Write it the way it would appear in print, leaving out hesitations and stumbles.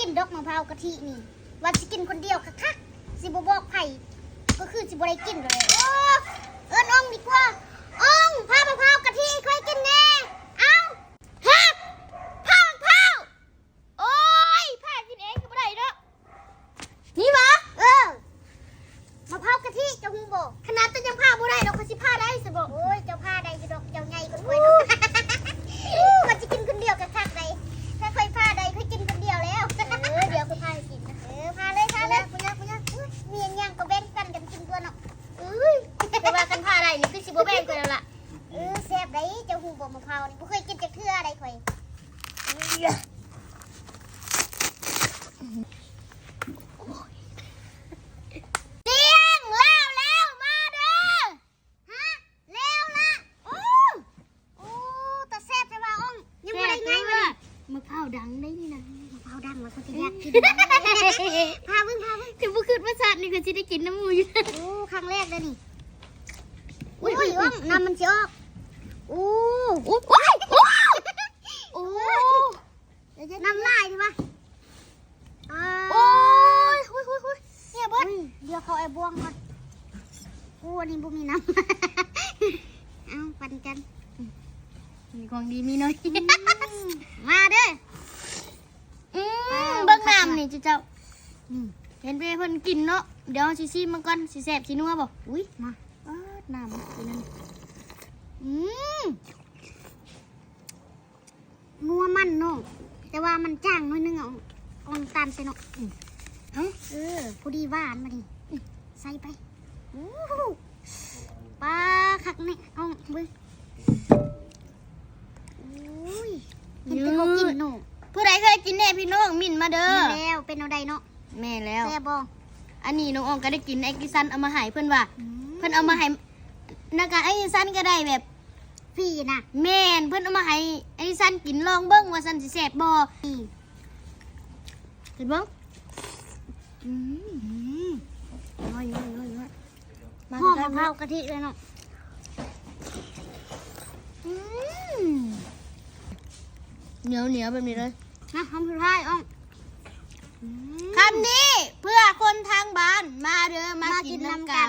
นดอกมะพร้าวกะทินี่ว่าสิกินคนเดียวคักๆสิบ่บอกไผก็คือสิบ่ได้กินเลยโอ้เอิ้นอ่องดีกว่าอ่องพามะพร้าวกะทิค่อยกินแน่เอ้าฮับพามะพร้าวโอ้ยพากินเองก็บ่ได้เด้อนี่หวะมะพร้าวกะทิเจ้าฮู้บ่ขนาดแต่ยังพาบ่ได้ดอกเขาสิพาได้สิบ่โอ้ยเจ้าพาได้สิดอกเจ้าใหญ่กว่าข้อยเนาะว่าสิกินคนเดียวคักๆได้ถ้าค่อยพาได้ค่อยกินคนเดียวแล้วเดี๋ยวค่อยพาให้กินนะพาเลยคุณย่ามีอย่างก็แบ่งกันกินตัวเนาะแต่ว่ากันพาได้นี่คือสิบ่แบ่งกันแล้วล่ะแซ่บได้เจ้าฮู้บ่มะพร้าวนี่บ่เคยกินจักเทื่อใดข่อยแล้วมาเด้อฮะแล้วล่ะโอ้ตาแซ่บแต่ว่าอ่องยังบ่ได้ไงวะมะพร้าวดังได้นี่นะมะพร้าวดังแล้วก็จะอยากกินพาเบิ่งถึงบ่คิดว่าสัตว์นี่ก็สิได้กินน้ำมูอยู่โอ้ครั้งแรกเลยนี่อุ้ยอ่องน้ำมันสิออกโอ้น้ำลายดิวะโอ้ยเนี่ยบดเดี๋ยวเขาไอ้บวงก่อนอันนี้บุมีน้ำเอาปั่นกันมีของดีมีน้อยมาเด้อเบิ่งน้ำนี่เจ้าเห็นเพิ่นกินเนาะเดี๋ยวสิซิมันก่อนสิแซ่บสินัวบ่อุ้ยมาน้ำกินนั่นนัวมันเนาะแต่ว่ามันจ้างน้อยนึงเอาน้ำตาลใส่เนาะพอดีหวานมาดิใส่ไปปลาคักนี่เอาเบิ่งอุ้ยเห็นเป็นเขากินเนาะผู้ใดเคยกินแน่พี่น้องมิ่นมาเด้อแล้วเป็นเอาใดเนาะแม่แล้วแซ่บบ่อันนี้น้องอองก็ได้กินไอ้กิซันเอามาให้เพิ่นว่าเพิ่นเอามาให้นักการไอ้กิซันก็ได้แบบฟรีนะแม่นเพิ่นเอามาให้ไอ้กิซันกินลองเบิ่งว่าซันสิแซ่บบ่เห็นบ่น้อยหอมมะพร้าวกะทิเลยเนาะเหนียวแบบนี้เลยนะทำสุดท้ายอ่ะคำนี้เพื่อคนทางบ้านมาเด้อมากินน้ำกัน